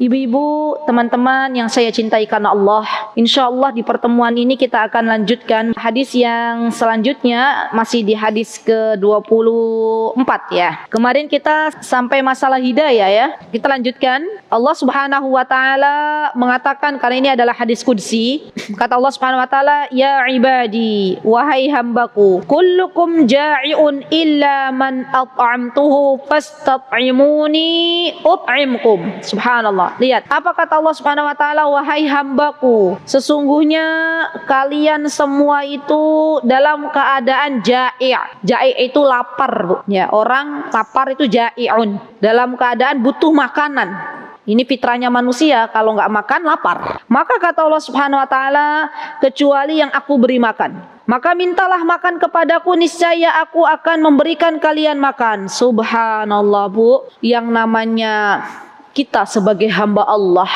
Ibu-ibu, teman-teman yang saya cintai karena Allah, insya Allah di pertemuan ini kita akan lanjutkan hadis yang selanjutnya, masih di hadis ke-24 ya. Kemarin kita sampai masalah hidayah ya. Kita lanjutkan. Allah Subhanahu wa taala mengatakan, karena ini adalah hadis qudsi, kata Allah Subhanahu wa taala, "Ya ibadi, wahai hambaku, kullukum ja'iun illa man at'amtuhu fastat'imuni ut'imkum." Subhanallah. Lihat, apa kata Allah Subhanahu wa taala, wahai hambaku, sesungguhnya kalian semua itu dalam keadaan ja'i'. Ja'i' itu lapar, Bu. Ya, orang lapar itu ja'i'un, dalam keadaan butuh makanan. Ini fitrahnya manusia, kalau nggak makan lapar. Maka kata Allah Subhanahu wa taala, kecuali yang aku beri makan. Maka mintalah makan kepadaku, niscaya aku akan memberikan kalian makan. Subhanallah, Bu. Yang namanya kita sebagai hamba Allah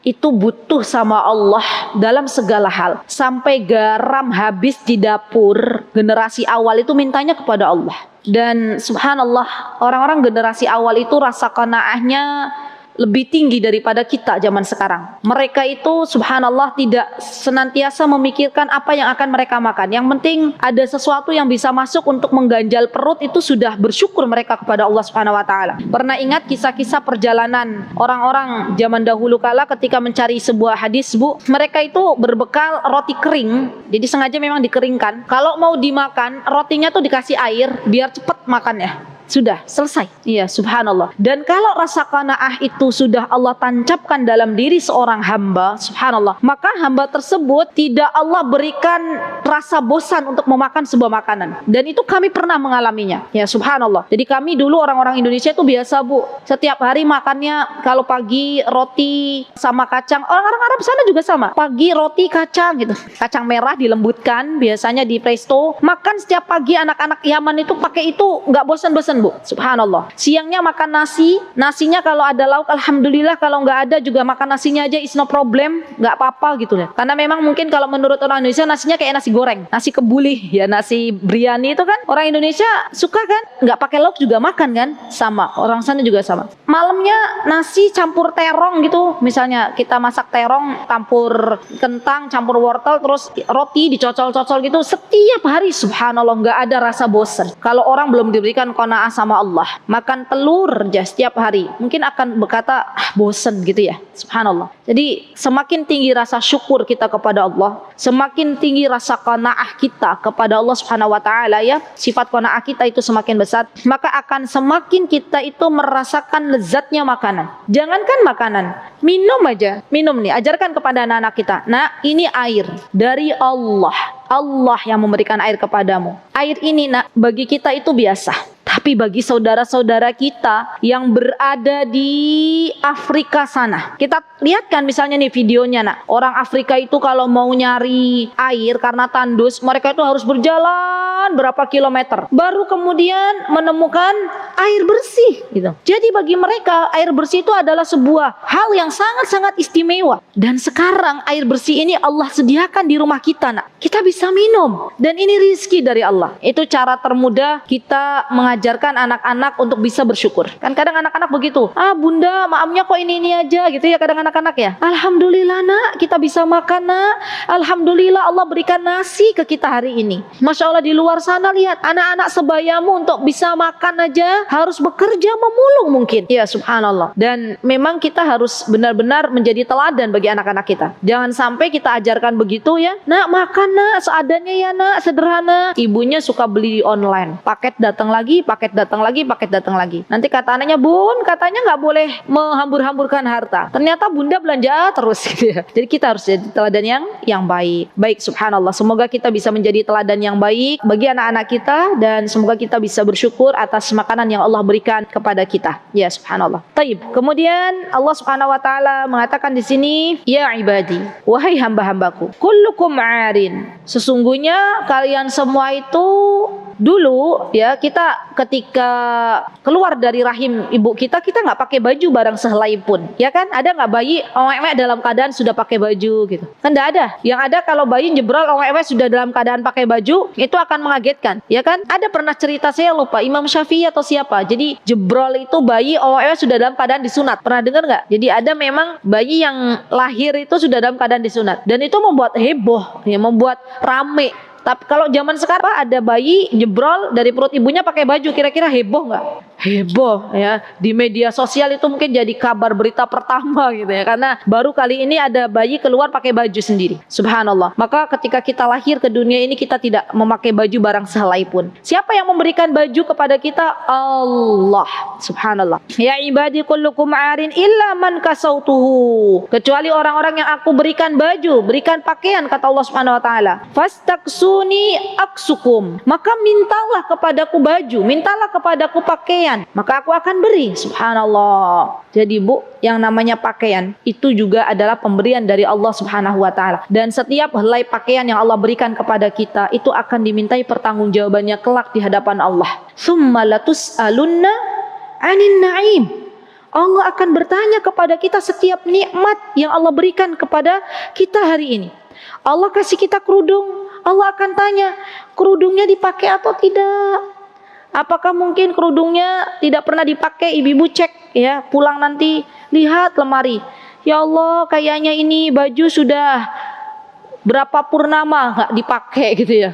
itu butuh sama Allah dalam segala hal. Sampai garam habis di dapur, generasi awal itu mintanya kepada Allah. Dan subhanallah, orang-orang generasi awal itu rasa qanaahnya lebih tinggi daripada kita zaman sekarang. Mereka itu subhanallah tidak senantiasa memikirkan apa yang akan mereka makan. Yang penting ada sesuatu yang bisa masuk untuk mengganjal perut, itu sudah bersyukur mereka kepada Allah Subhanahu wa taala. Pernah ingat kisah-kisah perjalanan orang-orang zaman dahulu kala ketika mencari sebuah hadis, Bu? Mereka itu berbekal roti kering. Jadi sengaja memang dikeringkan. Kalau mau dimakan, rotinya tuh dikasih air biar cepat makannya. Sudah selesai. Iya, subhanallah. Dan kalau rasa qanaah itu sudah Allah tancapkan dalam diri seorang hamba, subhanallah, maka hamba tersebut tidak Allah berikan rasa bosan untuk memakan sebuah makanan. Dan itu kami pernah mengalaminya. Ya, subhanallah. Jadi kami dulu orang-orang Indonesia itu biasa, Bu, setiap hari makannya kalau pagi roti sama kacang. Orang-orang Arab sana juga sama. Pagi roti kacang gitu. Kacang merah dilembutkan, biasanya di presto. Makan setiap pagi anak-anak Yaman itu pakai itu, nggak bosan-bosan, Bu. Subhanallah. Siangnya makan nasi, nasinya kalau ada lauk alhamdulillah, kalau nggak ada juga makan nasinya aja, is no problem, nggak apa-apa gitu ya. Karena memang mungkin kalau menurut orang Indonesia nasinya kayak nasi goreng, nasi kebuli ya, nasi biryani itu kan orang Indonesia suka kan, nggak pakai lauk juga makan kan, sama orang sana juga sama. Malamnya nasi campur terong gitu, misalnya kita masak terong campur kentang, campur wortel, terus roti dicocol-cocol gitu setiap hari, subhanallah, nggak ada rasa bosan. Kalau orang belum diberikan qanaah sama Allah, makan telur aja setiap hari, mungkin akan berkata bosen gitu ya, subhanallah. Jadi semakin tinggi rasa syukur kita kepada Allah, semakin tinggi rasa qanaah kita kepada Allah Subhanahu wa taala ya, sifat qanaah kita itu semakin besar, maka akan semakin kita itu merasakan lezatnya makanan. Jangankan makanan, minum aja, minum nih, ajarkan kepada anak-anak kita, nah ini air dari Allah, Allah yang memberikan air kepadamu. Air ini nak bagi kita itu biasa. Tapi bagi saudara-saudara kita yang berada di Afrika sana, kita lihat kan misalnya nih videonya, nak, orang Afrika itu kalau mau nyari air karena tandus, mereka itu harus berjalan berapa kilometer baru kemudian menemukan air bersih gitu. Jadi bagi mereka air bersih itu adalah sebuah hal yang sangat-sangat istimewa. Dan sekarang air bersih ini Allah sediakan di rumah kita, nak. Kita bisa minum, dan ini rizki dari Allah. Itu cara termudah kita mengajarkan anak-anak untuk bisa bersyukur. Kan kadang anak-anak begitu, bunda maafnya kok ini aja gitu ya, kadang anak-anak ya. Alhamdulillah nak, kita bisa makan nak. Alhamdulillah Allah berikan nasi ke kita hari ini. Masya Allah, di luar sana lihat anak-anak sebayamu untuk bisa makan aja harus bekerja memulung mungkin. Ya subhanallah. Dan memang kita harus benar-benar menjadi teladan bagi anak-anak kita. Jangan sampai kita ajarkan begitu ya, nak makan nak seadanya ya nak, sederhana. Ibunya suka beli di online, paket datang lagi, paket datang lagi, paket datang lagi. Nanti kata anaknya, bun katanya nggak boleh menghambur-hamburkan harta. Ternyata bunda belanja terus gitu ya. Jadi kita harus jadi teladan yang baik. Baik, subhanallah. Semoga kita bisa menjadi teladan yang baik bagi anak-anak kita, dan semoga kita bisa bersyukur atas makanan yang Allah berikan kepada kita. Ya subhanallah. Taib. Kemudian Allah Subhanahu wa taala mengatakan di sini, ya ibadi, wahai hamba-hambaku, kullukum 'arin. Sesungguhnya kalian semua itu Dulu ya, kita ketika keluar dari rahim ibu kita nggak pakai baju barang sehelai pun, ya kan? Ada nggak bayi owek-owek dalam keadaan sudah pakai baju gitu? Kan nggak ada. Yang ada kalau bayi jebrol owek-owek sudah dalam keadaan pakai baju, itu akan mengagetkan, ya kan? Ada pernah cerita, saya lupa, Imam Syafi'i atau siapa. Jadi jebrol itu bayi owek-owek sudah dalam keadaan disunat. Pernah dengar nggak? Jadi ada memang bayi yang lahir itu sudah dalam keadaan disunat, dan itu membuat heboh, ya, membuat rame. Tapi kalau zaman sekarang ada bayi jebrol dari perut ibunya pakai baju, kira-kira heboh nggak? Heboh ya. Di media sosial itu mungkin jadi kabar berita pertama gitu ya, karena baru kali ini ada bayi keluar pakai baju sendiri. Subhanallah. Maka ketika kita lahir ke dunia ini, kita tidak memakai baju barang sehelai pun. Siapa yang memberikan baju kepada kita? Allah. Subhanallah. Ya ibadi kullukum arin illa man kasautuhu. Kecuali orang-orang yang aku berikan baju, berikan pakaian, kata Allah Subhanahu wa taala. Fastaksu aksukum, maka mintalah kepadaku baju, mintalah kepadaku pakaian, maka aku akan beri. Subhanallah. Jadi Bu, yang namanya pakaian itu juga adalah pemberian dari Allah Subhanahu wa taala, dan setiap helai pakaian yang Allah berikan kepada kita itu akan dimintai pertanggungjawabannya kelak di hadapan Allah. Tsumma latus'alunna 'anin na'im. Allah akan bertanya kepada kita setiap nikmat yang Allah berikan kepada kita hari ini. Allah kasih kita kerudung, Allah akan tanya, kerudungnya dipakai atau tidak? Apakah mungkin kerudungnya tidak pernah dipakai? Ibu-ibu cek ya, pulang nanti lihat lemari. Ya Allah, kayaknya ini baju sudah berapa purnama nggak dipakai gitu ya.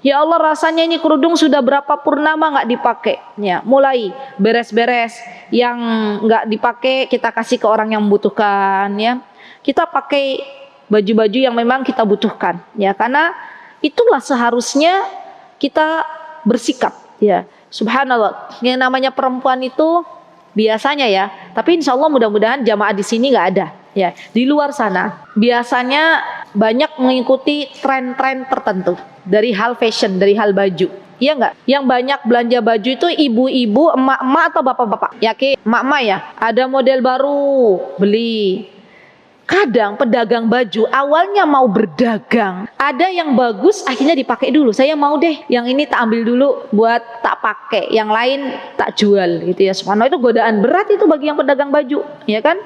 Ya Allah, rasanya ini kerudung sudah berapa purnama nggak dipakai. Ya, mulai beres-beres yang nggak dipakai kita kasih ke orang yang membutuhkan ya. Kita pakai baju-baju yang memang kita butuhkan ya, karena itulah seharusnya kita bersikap ya. Subhanallah, yang namanya perempuan itu biasanya ya, tapi insya Allah mudah-mudahan jamaah di sini nggak ada ya. Di luar sana biasanya banyak mengikuti tren-tren tertentu dari hal fashion, dari hal baju. Iya nggak? Yang banyak belanja baju itu ibu-ibu, emak-emak atau bapak-bapak? Yakin? Emak-emak ya. Ada model baru, beli. Kadang pedagang baju awalnya mau berdagang, ada yang bagus akhirnya dipakai dulu. Saya mau deh, yang ini tak ambil dulu buat tak pakai, yang lain tak jual gitu ya. Subhanallah, itu godaan berat itu bagi yang pedagang baju, ya kan?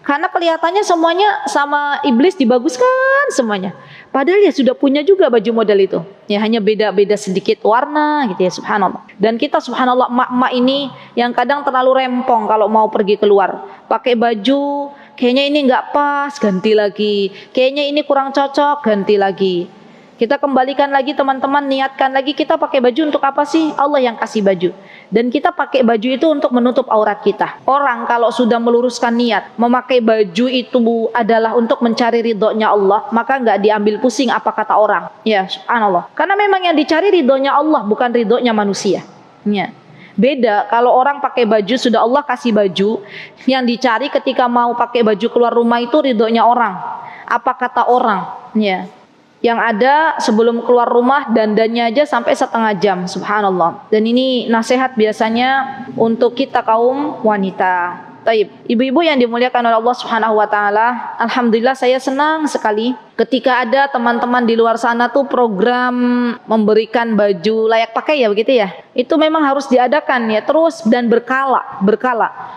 Karena kelihatannya semuanya sama iblis dibaguskan semuanya. Padahal ya sudah punya juga baju model itu. Ya hanya beda-beda sedikit warna gitu ya, subhanallah. Dan kita subhanallah emak-emak ini yang kadang terlalu rempong kalau mau pergi keluar. Pakai baju, kayaknya ini nggak pas, ganti lagi. Kayaknya ini kurang cocok, ganti lagi. Kita kembalikan lagi teman-teman, niatkan lagi kita pakai baju untuk apa sih? Allah yang kasih baju. Dan kita pakai baju itu untuk menutup aurat kita. Orang kalau sudah meluruskan niat, memakai baju itu adalah untuk mencari ridhonya Allah, maka nggak diambil pusing apa kata orang. Ya, subhanallah. Karena memang yang dicari ridhonya Allah, bukan ridhonya manusia. Ya. Beda kalau orang pakai baju, sudah Allah kasih baju, yang dicari ketika mau pakai baju keluar rumah itu ridhonya orang. Apa kata orang? Ya. Yang ada sebelum keluar rumah dandannya aja sampai setengah jam, subhanallah. Dan ini nasihat biasanya untuk kita kaum wanita. Taib, ibu-ibu yang dimuliakan oleh Allah Subhanahu wa taala, alhamdulillah saya senang sekali ketika ada teman-teman di luar sana tuh program memberikan baju layak pakai ya, begitu ya. Itu memang harus diadakan ya, terus dan berkala.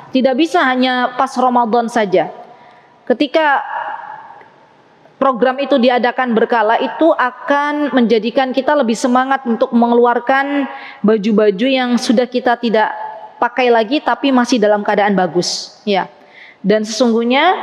Tidak bisa hanya pas Ramadan saja. Ketika program itu diadakan berkala, itu akan menjadikan kita lebih semangat untuk mengeluarkan baju-baju yang sudah kita tidak pakai lagi tapi masih dalam keadaan bagus ya. Dan sesungguhnya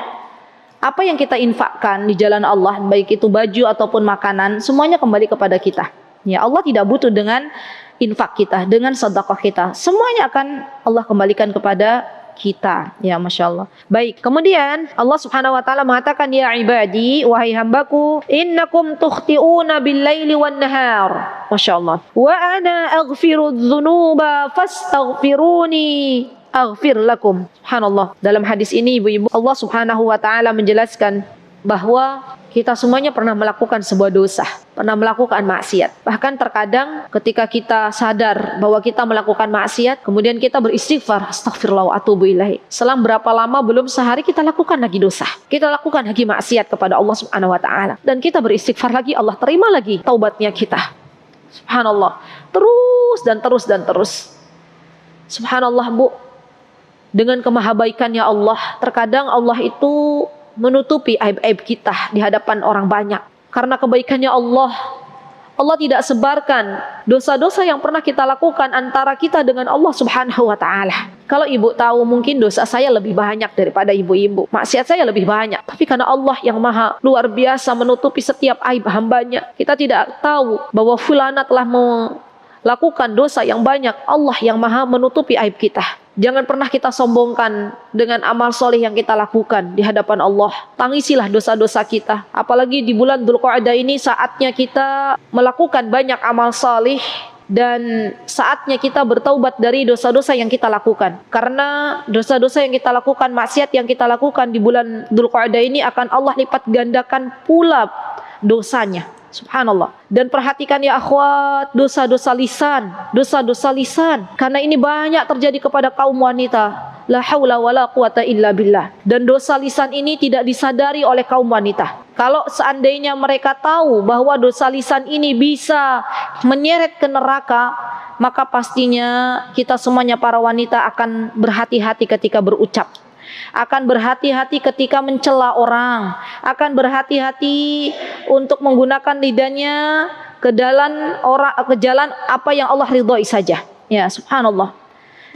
apa yang kita infakkan di jalan Allah, baik itu baju ataupun makanan, semuanya kembali kepada kita ya. Allah tidak butuh dengan infak kita, dengan sedekah kita, semuanya akan Allah kembalikan kepada kita ya, masya Allah. Baik, kemudian Allah Subhanahu wa taala mengatakan, ya ibadi, wahai hambaku, innakum tukhti'una bil-laili wan-nahar. Masya Allah. Wa ana aghfiru dzunuba fastaghfiruni aghfir lakum. Subhanallah. Dalam hadis ini ibu-ibu, Allah Subhanahu wa taala menjelaskan bahwa kita semuanya pernah melakukan sebuah dosa, pernah melakukan maksiat. Bahkan terkadang ketika kita sadar bahwa kita melakukan maksiat, kemudian kita beristighfar, astagfirullah wa atubu ilaihi. Selang berapa lama, belum sehari kita lakukan lagi dosa, kita lakukan lagi maksiat kepada Allah Subhanahu wa taala, dan kita beristighfar lagi, Allah terima lagi taubatnya kita. Subhanallah. Terus terus dan terus dan terus. Subhanallah Bu, dengan kemahabaikannya Allah, terkadang Allah itu menutupi aib-aib kita di hadapan orang banyak. Karena kebaikannya Allah, Allah tidak sebarkan dosa-dosa yang pernah kita lakukan antara kita dengan Allah Subhanahu wa ta'ala. Kalau ibu tahu, mungkin dosa saya lebih banyak daripada ibu-ibu, maksiat saya lebih banyak. Tapi karena Allah yang maha luar biasa menutupi setiap aib hambanya, kita tidak tahu bahwa fulana telah melakukan dosa yang banyak. Allah yang maha menutupi aib kita. Jangan pernah kita sombongkan dengan amal soleh yang kita lakukan di hadapan Allah. Tangisilah dosa-dosa kita. Apalagi di bulan Dzulqa'dah ini, saatnya kita melakukan banyak amal soleh dan saatnya kita bertaubat dari dosa-dosa yang kita lakukan. Karena dosa-dosa yang kita lakukan, maksiat yang kita lakukan di bulan Dzulqa'dah ini akan Allah lipat gandakan pula dosanya. Subhanallah. Dan perhatikan ya akhwat, dosa-dosa lisan, dosa-dosa lisan. Karena ini banyak terjadi kepada kaum wanita. La haula wala quwata illa billah. Dan dosa lisan ini tidak disadari oleh kaum wanita. Kalau seandainya mereka tahu bahwa dosa lisan ini bisa menyeret ke neraka, maka pastinya kita semuanya para wanita akan berhati-hati ketika berucap, akan berhati-hati ketika mencela orang, akan berhati-hati untuk menggunakan lidahnya ke jalan apa yang Allah ridhoi saja. Ya, subhanallah.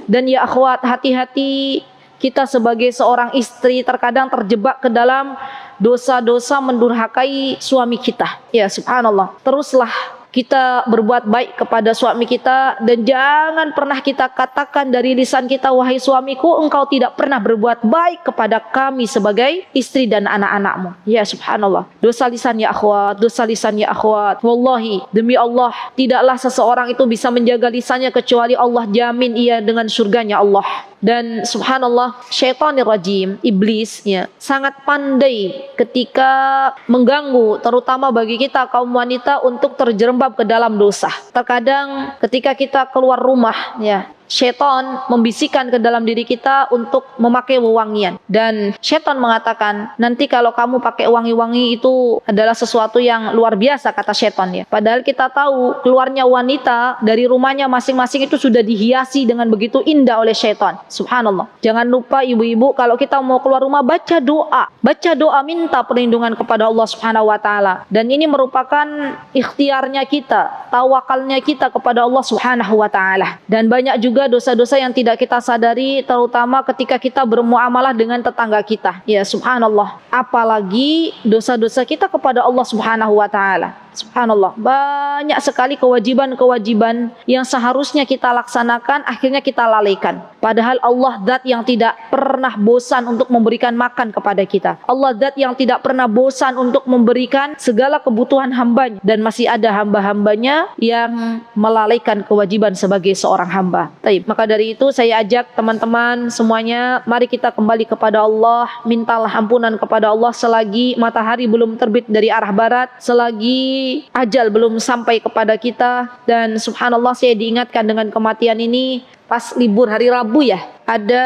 Dan ya akhwat, hati-hati kita sebagai seorang istri terkadang terjebak ke dalam dosa-dosa mendurhakai suami kita. Ya, subhanallah. Teruslah kita berbuat baik kepada suami kita, dan jangan pernah kita katakan dari lisan kita, wahai suamiku, engkau tidak pernah berbuat baik kepada kami sebagai istri dan anak-anakmu. Ya subhanallah. Dosa lisan ya akhwat, dosa lisan ya akhwat. Wallahi, demi Allah, tidaklah seseorang itu bisa menjaga lisannya kecuali Allah jamin ia dengan surganya Allah. Dan subhanallah, syaitanir rajim, iblis ya, sangat pandai ketika mengganggu terutama bagi kita kaum wanita untuk terjerembab ke dalam dosa. Terkadang ketika kita keluar rumah ya, syaitan membisikkan ke dalam diri kita untuk memakai wewangian. Dan syaitan mengatakan, nanti kalau kamu pakai wangi-wangi itu adalah sesuatu yang luar biasa, kata syaitan ya. Padahal kita tahu keluarnya wanita dari rumahnya masing-masing itu sudah dihiasi dengan begitu indah oleh syaitan. Subhanallah. Jangan lupa ibu-ibu, kalau kita mau keluar rumah, baca doa. Baca doa, minta perlindungan kepada Allah Subhanahu wa taala. Dan ini merupakan ikhtiarnya kita, tawakalnya kita kepada Allah Subhanahu wa taala. Dan banyak juga dosa-dosa yang tidak kita sadari, terutama ketika kita bermuamalah dengan tetangga kita. Ya subhanallah. Apalagi dosa-dosa kita kepada Allah Subhanahu wa taala. Subhanallah, banyak sekali kewajiban-kewajiban yang seharusnya kita laksanakan, akhirnya kita lalaikan. Padahal Allah zat yang tidak pernah bosan untuk memberikan makan kepada kita. Allah zat yang tidak pernah bosan untuk memberikan segala kebutuhan hambanya. Dan masih ada hamba-hambanya yang melalaikan kewajiban sebagai seorang hamba. Taib. Maka dari itu saya ajak teman-teman semuanya, mari kita kembali kepada Allah. Mintalah ampunan kepada Allah selagi matahari belum terbit dari arah barat, selagi ajal belum sampai kepada kita. Dan subhanallah, saya diingatkan dengan kematian ini pas libur hari Rabu ya. Ada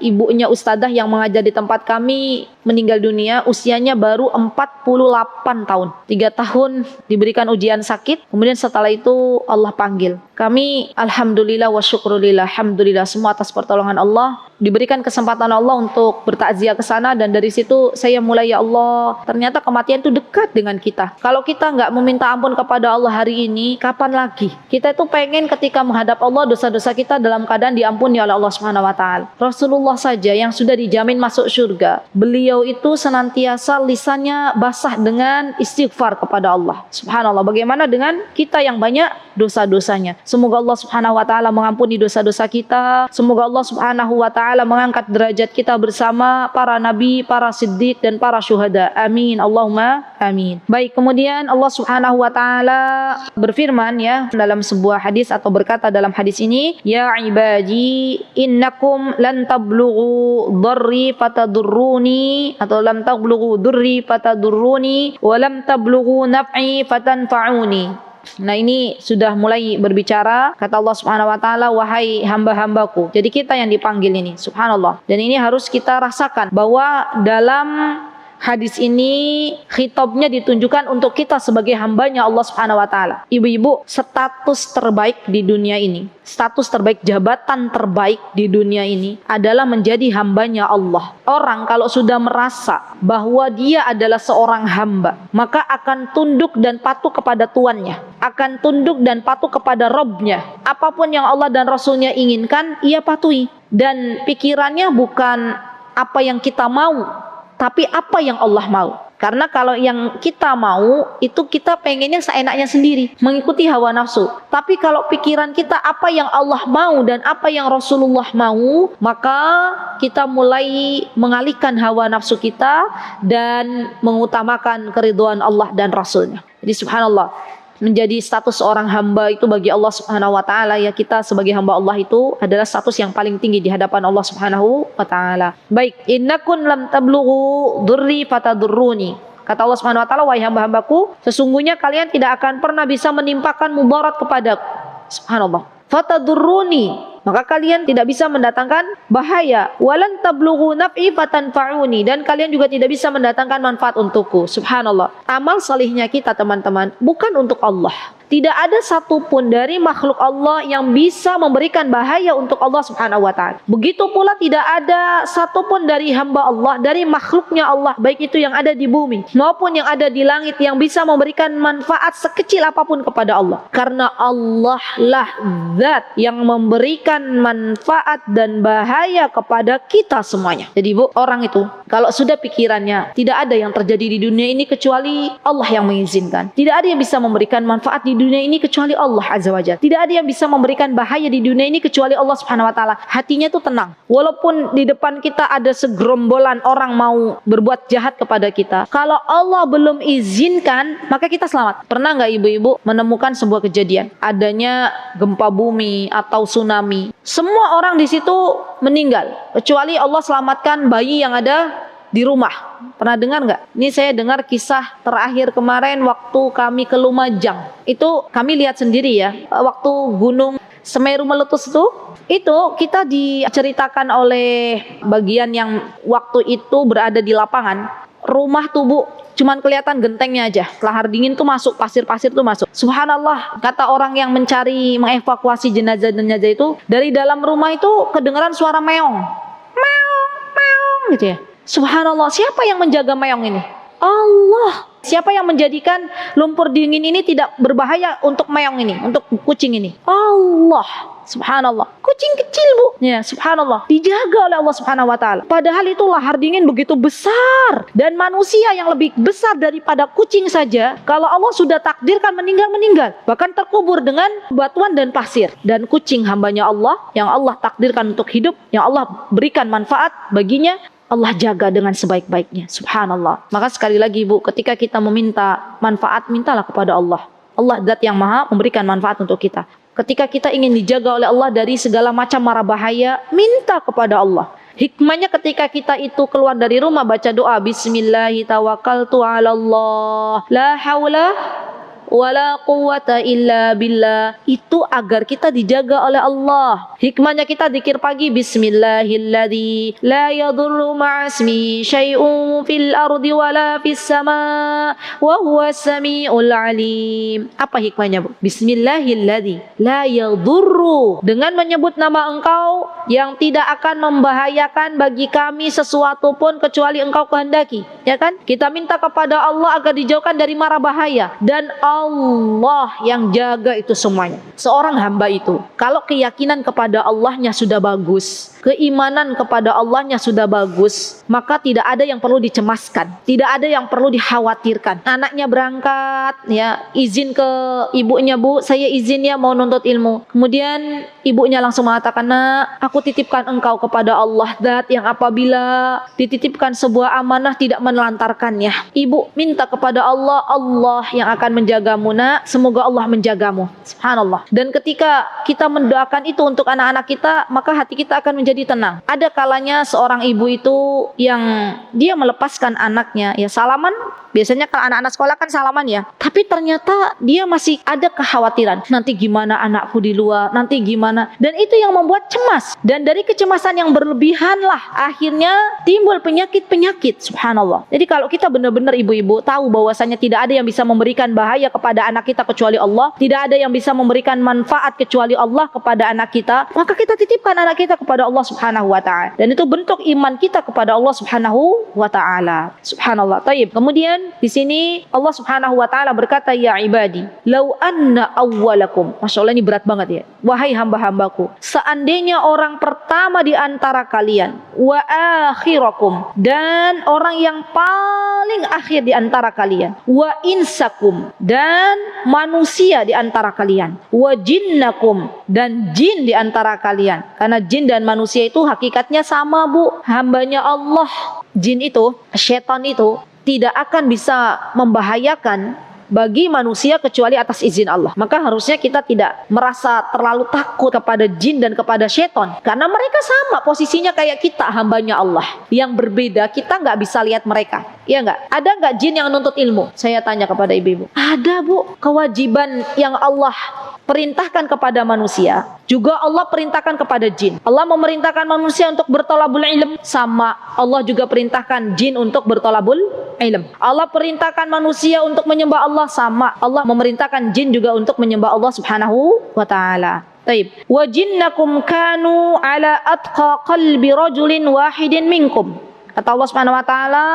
ibunya ustadzah yang mengajar di tempat kami meninggal dunia, usianya baru 48 tahun. 3 tahun diberikan ujian sakit, kemudian setelah itu Allah panggil. Kami alhamdulillah wa syukrulillah, alhamdulillah semua atas pertolongan Allah. Diberikan kesempatan Allah untuk bertakziah ke sana, dan dari situ saya mulai, ya Allah, ternyata kematian itu dekat dengan kita. Kalau kita nggak meminta ampun kepada Allah hari ini, kapan lagi? Kita itu pengen ketika menghadap Allah, dosa-dosa kita dalam keadaan diampuni oleh Allah Subhanahu wa taala. Rasulullah saja yang sudah dijamin masuk surga, beliau itu senantiasa lisannya basah dengan istighfar kepada Allah. Subhanallah, bagaimana dengan kita yang banyak dosa-dosanya? Semoga Allah Subhanahu wa taala mengampuni dosa-dosa kita. Semoga Allah Subhanahu wa taala mengangkat derajat kita bersama para nabi, para siddiq dan para syuhada. Amin. Allahumma amin. Baik, kemudian Allah Subhanahu wa taala berfirman ya dalam sebuah hadis, atau berkata dalam hadis ini, ya ibadi innakum lan tablughu dharri fatadurruni, atau lam tablughu durri fatadurruni wa lam tablughu naf'i fatanfa'uni. Nah, ini sudah mulai berbicara, kata Allah Subhanahu wa taala, wahai hamba-hambaku. Jadi kita yang dipanggil ini, subhanallah. Dan ini harus kita rasakan bahwa dalam Hadis ini khitabnya ditunjukkan untuk kita sebagai hambanya Allah Subhanahu wa taala. Ibu-ibu, status terbaik di dunia ini, status terbaik, jabatan terbaik di dunia ini adalah menjadi hambanya Allah. Orang kalau sudah merasa bahwa dia adalah seorang hamba, maka akan tunduk dan patuh kepada tuannya, akan tunduk dan patuh kepada Rabbnya. Apapun yang Allah dan Rasulnya inginkan, ia patuhi. Dan pikirannya bukan apa yang kita mau, tapi apa yang Allah mau. Karena kalau yang kita mau, itu kita pengennya seenaknya sendiri, mengikuti hawa nafsu. Tapi kalau pikiran kita apa yang Allah mau dan apa yang Rasulullah mau, maka kita mulai mengalihkan hawa nafsu kita dan mengutamakan keridhaan Allah dan Rasulnya. Jadi subhanallah, menjadi status seorang hamba itu bagi Allah Subhanahu wa taala, ya, kita sebagai hamba Allah itu adalah status yang paling tinggi di hadapan Allah Subhanahu wa taala. Baik, innakum lam tablughu dzurri fatadurruni. Kata Allah Subhanahu wa taala, wahai hamba-hambaku, sesungguhnya kalian tidak akan pernah bisa menimpakan mudarat kepadaku. Subhanallah. Fatadurruni, maka kalian tidak bisa mendatangkan bahaya. Walan tablughu naf'i fatanfa'uni, dan kalian juga tidak bisa mendatangkan manfaat untukku. Subhanallah. Amal salihnya kita, teman-teman, bukan untuk Allah. Tidak ada satupun dari makhluk Allah yang bisa memberikan bahaya untuk Allah Subhanahu wa taala. Begitu pula tidak ada satupun dari hamba Allah, dari makhluknya Allah, baik itu yang ada di bumi maupun yang ada di langit, yang bisa memberikan manfaat sekecil apapun kepada Allah. Karena Allah lah zat yang memberikan manfaat dan bahaya kepada kita semuanya. Jadi Bu, orang itu kalau sudah pikirannya tidak ada yang terjadi di dunia ini kecuali Allah yang mengizinkan. Tidak ada yang bisa memberikan manfaat di dunia ini kecuali Allah Azza wa Jalla. Tidak ada yang bisa memberikan bahaya di dunia ini kecuali Allah Subhanahu wa taala. Hatinya itu tenang. Walaupun di depan kita ada segerombolan orang mau berbuat jahat kepada kita, kalau Allah belum izinkan, maka kita selamat. Pernah nggak ibu-ibu menemukan sebuah kejadian adanya gempa bumi atau tsunami? Semua orang di situ meninggal kecuali Allah selamatkan bayi yang ada di rumah. Pernah dengar nggak? Ini saya dengar kisah terakhir kemarin waktu kami ke Lumajang. Itu kami lihat sendiri ya, waktu gunung Semeru meletus itu kita diceritakan oleh bagian yang waktu itu berada di lapangan. Rumah tuh Bu, cuman kelihatan gentengnya aja. Lahar dingin tuh masuk, pasir-pasir tuh masuk. Subhanallah, kata orang yang mencari mengevakuasi jenazah-jenazah itu, dari dalam rumah itu kedengaran suara meong. Meong, meong gitu ya. Subhanallah, siapa yang menjaga meong ini? Allah. Siapa yang menjadikan lumpur dingin ini tidak berbahaya untuk meong ini, untuk kucing ini? Allah. Subhanallah. Kucing kecil Bu, ya, subhanallah, dijaga oleh Allah Subhanahu wa taala. Padahal itu lahar dingin begitu besar, dan manusia yang lebih besar daripada kucing saja, kalau Allah sudah takdirkan meninggal, bahkan terkubur dengan batuan dan pasir. Dan kucing hambanya Allah yang Allah takdirkan untuk hidup, yang Allah berikan manfaat baginya, Allah jaga dengan sebaik-baiknya. Subhanallah. Maka sekali lagi Bu, ketika kita meminta manfaat, mintalah kepada Allah. Allah zat yang maha memberikan manfaat untuk kita. Ketika kita ingin dijaga oleh Allah dari segala macam mara bahaya, minta kepada Allah. Hikmahnya ketika kita itu keluar dari rumah, baca doa, Bismillahi tawakkaltu ala Allah, la hawla wala quwwata illa billah. Itu agar kita dijaga oleh Allah. Hikmahnya kita zikir pagi, Bismillahilladzi la yadurru ma'asmi syai'un fil ardi wala fis sama wa huwas samiul alim. Apa hikmahnya Bu? Bismillahilladzi la yadurru, dengan menyebut nama Engkau yang tidak akan membahayakan bagi kami sesuatu pun kecuali Engkau kehendaki. Ya kan? Kita minta kepada Allah agar dijauhkan dari mara bahaya, dan Allah yang jaga itu semuanya. Seorang hamba itu kalau keyakinan kepada Allahnya sudah bagus, keimanan kepada Allahnya sudah bagus, maka tidak ada yang perlu dicemaskan, tidak ada yang perlu dikhawatirkan. Anaknya berangkat, ya, izin ke ibunya, Bu, saya izin ya mau nuntut ilmu. Kemudian ibunya langsung mengatakan, Nak, aku titipkan engkau kepada Allah zat yang apabila dititipkan sebuah amanah tidak menelantarkannya. Ibu minta kepada Allah, Allah yang akan menjaga menjagamu nak, semoga Allah menjagamu. Subhanallah. Dan ketika kita mendoakan itu untuk anak-anak kita, maka hati kita akan menjadi tenang. Ada kalanya seorang ibu itu yang dia melepaskan anaknya, ya salaman, biasanya kalau anak-anak sekolah kan salaman ya, tapi ternyata dia masih ada kekhawatiran, nanti gimana anakku di luar, nanti gimana, dan itu yang membuat cemas. Dan dari kecemasan yang berlebihan lah akhirnya timbul penyakit-penyakit. Subhanallah. Jadi kalau kita benar-benar ibu-ibu tahu bahwasanya tidak ada yang bisa memberikan bahaya kepada anak kita kecuali Allah, tidak ada yang bisa memberikan manfaat kecuali Allah kepada anak kita, maka kita titipkan anak kita kepada Allah Subhanahu wa taala. Dan itu bentuk iman kita kepada Allah Subhanahu wa taala. Subhanallah. Taib. Kemudian di sini Allah Subhanahu wa taala berkata, ya ibadi, lau anna awwalakum. Masya Allah, ini berat banget ya. Wahai hamba-hambaku, seandainya orang pertama di antara kalian, wa akhirakum, dan orang yang paling akhir di antara kalian, wa insakum, dan manusia di antara kalian, wa jinnakum, dan jin di antara kalian. Karena jin dan manusia itu hakikatnya sama, Bu, hambanya Allah. Jin itu, syaitan itu tidak akan bisa membahayakan bagi manusia kecuali atas izin Allah. Maka harusnya kita tidak merasa terlalu takut kepada jin dan kepada syaitan, karena mereka sama posisinya kayak kita, hambanya Allah. Yang berbeda, kita nggak bisa lihat mereka, ya nggak? Ada nggak jin yang nuntut ilmu? Saya tanya kepada ibu-ibu. Ada, Bu. Kewajiban yang Allah perintahkan kepada manusia juga Allah perintahkan kepada jin. Allah memerintahkan manusia untuk bertolabul ilm, sama Allah juga perintahkan jin untuk bertolabul ilm. Allah perintahkan manusia untuk menyembah Allah, sama Allah memerintahkan jin juga untuk menyembah Allah Subhanahu wa taala. Taib. Wa jinnakum kanu ala atqa qalbi rajulin wahidin minkum. Kata Allah Subhanahu wa taala,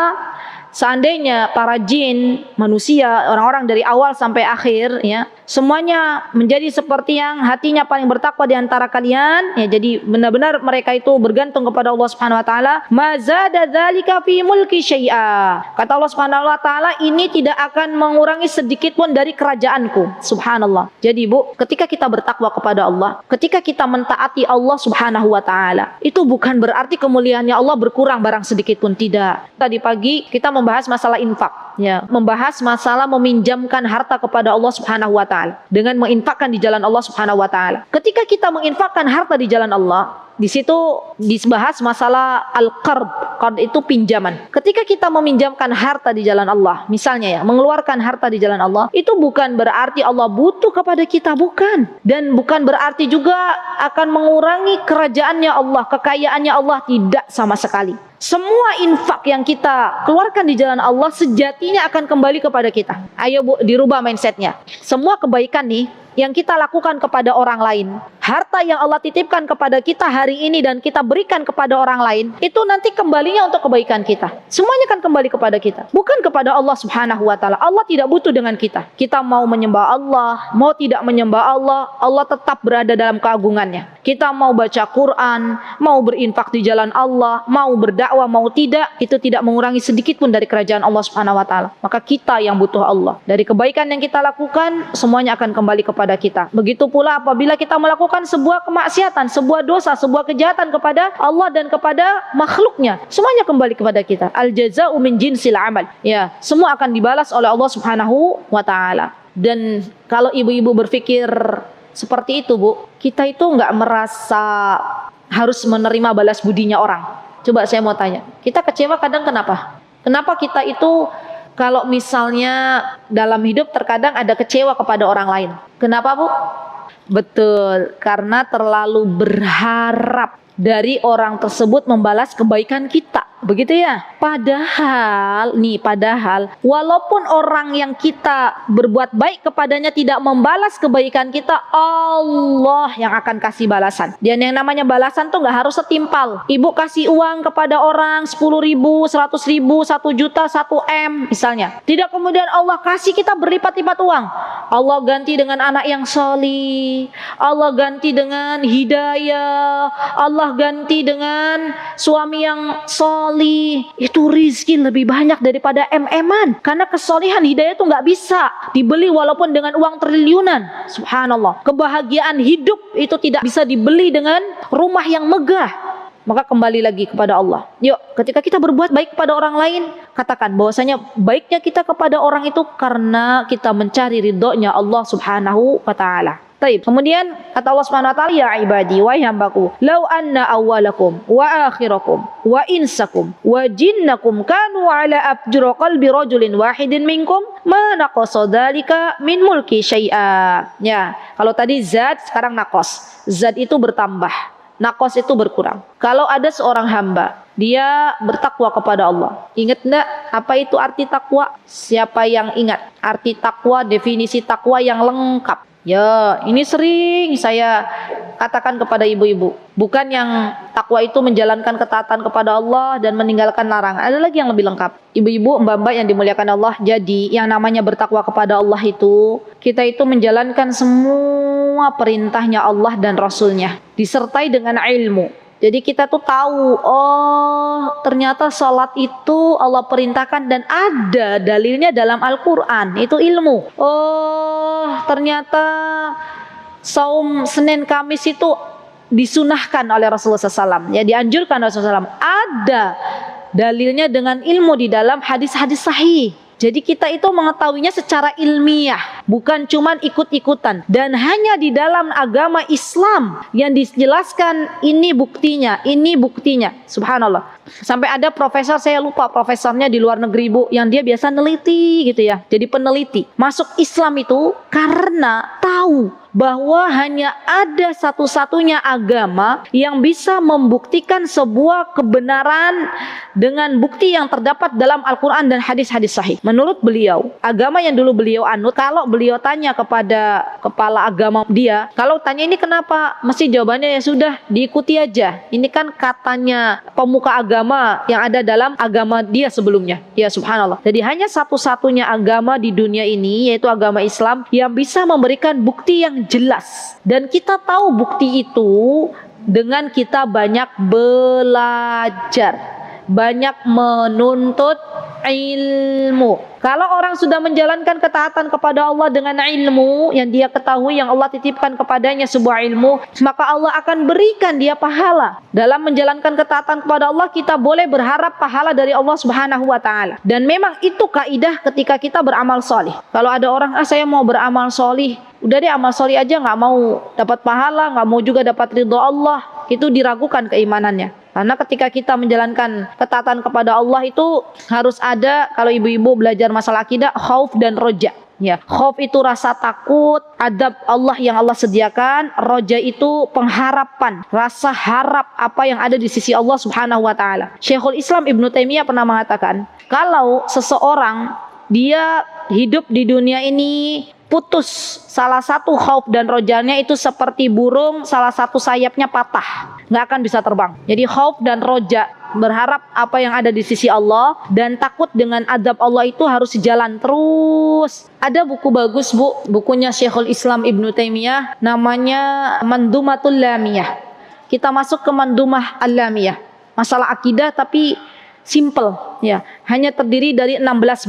seandainya para jin, manusia, orang-orang dari awal sampai akhir, ya, semuanya menjadi seperti yang hatinya paling bertakwa di antara kalian, ya, jadi benar-benar mereka itu bergantung kepada Allah Subhanahu wa taala, mazada dzalika fi mulki syai'a. Kata Allah Subhanahu wa taala, ini tidak akan mengurangi sedikit pun dari kerajaanku. Subhanallah. Jadi, Bu, ketika kita bertakwa kepada Allah, ketika kita mentaati Allah Subhanahu wa taala, itu bukan berarti kemuliaannya Allah berkurang barang sedikit pun, tidak. Tadi pagi kita membahas masalah infak, ya, membahas masalah meminjamkan harta kepada Allah Subhanahu wa taala dengan menginfakkan di jalan Allah Subhanahu wa taala. Ketika kita menginfakkan harta di jalan Allah, di situ dibahas masalah al-qard. Qard itu pinjaman. Ketika kita meminjamkan harta di jalan Allah, misalnya ya, mengeluarkan harta di jalan Allah, itu bukan berarti Allah butuh kepada kita, bukan. Dan bukan berarti juga akan mengurangi kerajaannya Allah, kekayaannya Allah, tidak sama sekali. Semua infak yang kita keluarkan di jalan Allah sejatinya akan kembali kepada kita. Ayo, Bu, dirubah mindsetnya. Semua kebaikan nih yang kita lakukan kepada orang lain, harta yang Allah titipkan kepada kita hari ini dan kita berikan kepada orang lain, itu nanti kembalinya untuk kebaikan kita. Semuanya akan kembali kepada kita, bukan kepada Allah Subhanahu wa taala. Allah tidak butuh dengan kita. Kita mau menyembah Allah, mau tidak menyembah Allah, Allah tetap berada dalam keagungannya. Kita mau baca Quran, mau berinfak di jalan Allah, mau berdakwah, mau tidak, itu tidak mengurangi sedikit pun dari kerajaan Allah Subhanahu wa taala. Maka kita yang butuh Allah. Dari kebaikan yang kita lakukan, semuanya akan kembali kepada kita. Begitu pula apabila kita melakukan sebuah kemaksiatan, sebuah dosa, sebuah kejahatan kepada Allah dan kepada makhluknya, semuanya kembali kepada kita. Al jaza'u min jinsil amal. Ya, semua akan dibalas oleh Allah Subhanahu wa taala. Dan kalau ibu-ibu berpikir seperti itu, Bu, kita itu nggak merasa harus menerima balas budinya orang. Coba saya mau tanya, kita kecewa kadang kenapa? Kenapa kita itu kalau misalnya dalam hidup terkadang ada kecewa kepada orang lain? Kenapa, Bu? Betul, karena terlalu berharap dari orang tersebut membalas kebaikan kita. Begitu ya? Padahal walaupun orang yang kita berbuat baik kepadanya tidak membalas kebaikan kita, Allah yang akan kasih balasan. Dan yang namanya balasan tuh gak harus setimpal. Ibu kasih uang kepada orang 10.000, 100.000, 1 juta, 1 M misalnya. Tidak kemudian Allah kasih kita berlipat-lipat uang. Allah ganti dengan anak yang solih, Allah ganti dengan hidayah, Allah ganti dengan suami yang solih. Itu rizki lebih banyak daripada MM-an. Karena kesolihan hidayah itu gak bisa dibeli walaupun dengan uang triliunan. Subhanallah. Kebahagiaan hidup itu tidak bisa dibeli dengan rumah yang megah. Maka kembali lagi kepada Allah. Yuk, ketika kita berbuat baik kepada orang lain, katakan bahwasanya baiknya kita kepada orang itu karena kita mencari ridhonya Allah Subhanahu wa taala. Taib. Kemudian kata Allah Subhanahu wa taala, ya ibadi wa hambaku, law anna awwalakum wa akhirakum wa insakum wa jinnakum kanu ala afjur qalbi rajulin wahidin minkum ma naqasa dzalika min mulki syai'a. Ya, kalau tadi zat, sekarang naqas. Zat itu bertambah, naqas itu berkurang. Kalau ada seorang hamba, dia bertakwa kepada Allah. Ingat enggak apa itu arti takwa? Siapa yang ingat arti takwa, definisi takwa yang lengkap? Ya, ini sering saya katakan kepada ibu-ibu. Bukan yang takwa itu menjalankan ketaatan kepada Allah dan meninggalkan larangan. Ada lagi yang lebih lengkap. Ibu-ibu, mbak-mbak yang dimuliakan Allah. Jadi, yang namanya bertakwa kepada Allah itu, kita itu menjalankan semua perintahnya Allah dan Rasulnya, disertai dengan ilmu. Jadi kita tuh tahu, oh ternyata sholat itu Allah perintahkan dan ada dalilnya dalam Al-Quran, itu ilmu. Oh ternyata saum Senin Kamis itu disunahkan oleh Rasulullah SAW, ya dianjurkan oleh Rasulullah SAW. Ada dalilnya dengan ilmu di dalam hadis-hadis sahih. Jadi kita itu mengetahuinya secara ilmiah, bukan cuman ikut-ikutan. Dan hanya di dalam agama Islam yang dijelaskan ini buktinya, ini buktinya. Subhanallah. Sampai ada profesor, saya lupa profesornya di luar negeri Bu, yang dia biasa neliti gitu ya. Jadi peneliti. Masuk Islam itu karena tahu bahwa hanya ada satu-satunya agama yang bisa membuktikan sebuah kebenaran dengan bukti yang terdapat dalam Al-Quran dan hadis-hadis sahih. Menurut beliau, agama yang dulu beliau anut, kalau beliau tanya kepada kepala agama dia, kalau tanya ini kenapa, mesti jawabannya ya sudah diikuti aja. Ini kan katanya pemuka agama yang ada dalam agama dia sebelumnya. Ya subhanallah. Jadi hanya satu-satunya agama di dunia ini, yaitu agama Islam, yang bisa memberikan bukti yang jelas. Dan kita tahu bukti itu dengan kita banyak belajar, banyak menuntut ilmu. Kalau orang sudah menjalankan ketaatan kepada Allah dengan ilmu yang dia ketahui, yang Allah titipkan kepadanya sebuah ilmu, maka Allah akan berikan dia pahala. Dalam menjalankan ketaatan kepada Allah, kita boleh berharap pahala dari Allah Subhanahu wa taala. Dan memang itu kaidah ketika kita beramal solih. Kalau ada orang, saya mau beramal solih, udah deh amal solih aja, nggak mau dapat pahala, nggak mau juga dapat ridho Allah, itu diragukan keimanannya. Karena ketika kita menjalankan ketaatan kepada Allah itu harus ada, kalau ibu-ibu belajar masalah akidah, khauf dan roja. Ya, khauf itu rasa takut, adab Allah yang Allah sediakan, roja itu pengharapan, rasa harap apa yang ada di sisi Allah Subhanahu wa taala. Syekhul Islam Ibnu Taimiyah pernah mengatakan, kalau seseorang dia hidup di dunia ini putus salah satu khauf dan rojanya, itu seperti burung salah satu sayapnya patah, nggak akan bisa terbang. Jadi khauf dan roja, berharap apa yang ada di sisi Allah dan takut dengan adab Allah, itu harus jalan terus. Ada buku bagus Bu, bukunya Syekhul Islam Ibnu Taimiyah, namanya Mandumatul Lamiyah. Kita masuk ke Mandumah Al-Lamiyah, masalah akidah tapi simple ya, hanya terdiri dari 16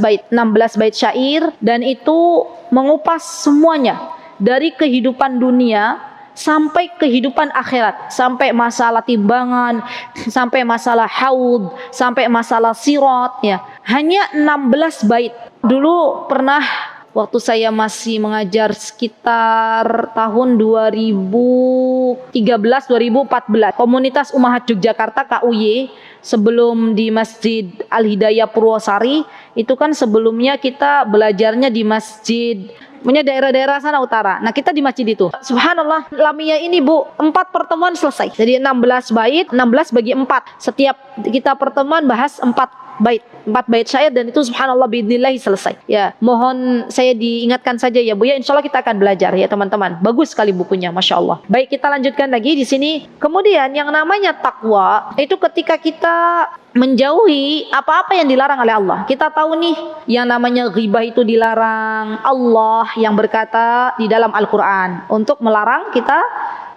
bait syair, dan itu mengupas semuanya dari kehidupan dunia sampai kehidupan akhirat, sampai masalah timbangan, sampai masalah haud, sampai masalah sirat ya. Hanya 16 bait. Dulu pernah waktu saya masih mengajar sekitar tahun 2013-2014, Komunitas Ummahat Yogyakarta KUY, sebelum di Masjid Al-Hidayah Purwosari, itu kan sebelumnya kita belajarnya di masjid, punya daerah-daerah sana utara. Nah kita di masjid itu, subhanallah, Lamiyah ini Bu, 4 pertemuan selesai. Jadi 16 bait, 16 bagi 4. Setiap kita pertemuan bahas 4 bait syair, dan itu subhanallah biidznillah selesai. Ya, mohon saya diingatkan saja ya Bu ya, insyaallah kita akan belajar ya teman-teman. Bagus sekali bukunya, masya Allah. Baik, kita lanjutkan lagi di sini. Kemudian yang namanya takwa itu ketika kita menjauhi apa-apa yang dilarang oleh Allah. Kita tahu nih, yang namanya ghibah itu dilarang. Allah yang berkata di dalam Al-Quran untuk melarang kita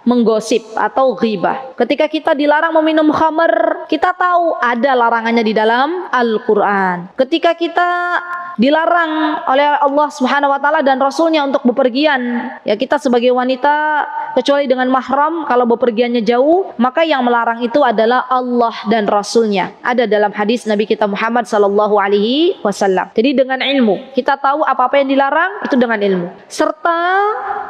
menggosip atau ghibah. Ketika kita dilarang meminum khamr, kita tahu ada larangannya di dalam Al-Quran. Ketika kita dilarang oleh Allah Subhanahu wa taala dan Rasulnya untuk bepergian. Ya, kita sebagai wanita kecuali dengan mahram, kalau bepergiannya jauh, maka yang melarang itu adalah Allah dan Rasulnya. Ada dalam hadis Nabi kita Muhammad sallallahu alaihi wasallam. Jadi dengan ilmu, kita tahu apa-apa yang dilarang itu dengan ilmu. Serta